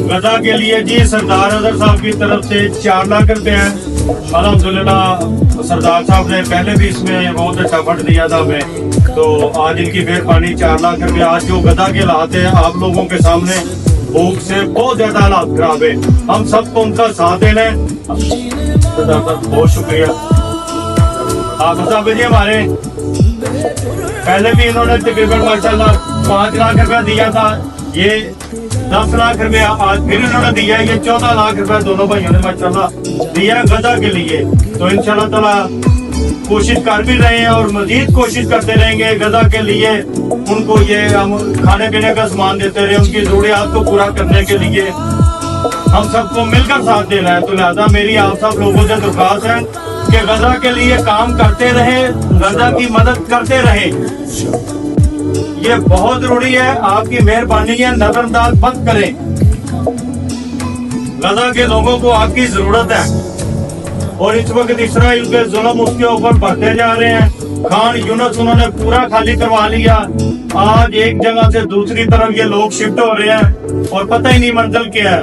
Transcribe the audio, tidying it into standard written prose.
गदा के लिए जी सरदार अजहर साहब की तरफ से 4 लाख रुपए हैं। अल्हम्दुलिल्लाह सरदार साहब ने पहले भी इसमें बहुत अच्छा फंड दिया था हमें, तो आज इनकी मेहरबानी 4 लाख रुपए। आज जो गदा के हालात है आप लोगों के सामने, भूख से बहुत ज्यादा हालात खराब है, हम सबको उनका साथ देना है। सरदार साहब बहुत शुक्रिया। आप साहब जी हमारे पहले भी इन्होंने तकरीबन माशाल्लाह 5 लाख रुपया दिया था, ये 10 लाख रुपया आज फिर इन्होंने दिया है, ये 14 लाख रुपया दोनों भाइयों ने माशाल्लाह दिया है गदा के लिए। तो इंशाल्लाह ताला कोशिश कर भी रहे हैं और मजीद कोशिश करते रहेंगे गदा के लिए। उनको ये हम खाने पीने का सामान देते रहे, उनकी जरूरियात को पूरा करने के लिए हम सबको मिलकर साथ देना है। तो लिहाजा मेरी आप सब लोगों से दरख्वास्त है कि गदा के लिए काम करते रहे, गदा की मदद करते रहे, ये बहुत जरूरी है। आपकी मेहरबानी है, नजरअंदाज मत करें। गदा के लोगों को आपकी जरूरत है और इस वक्त इसराइल के जुल्म उसके ऊपर बढ़ते जा रहे हैं। खान यूनस उन्होंने पूरा खाली करवा लिया, आज एक जगह से दूसरी तरफ ये लोग शिफ्ट हो रहे हैं और पता ही नहीं मंजिल क्या है।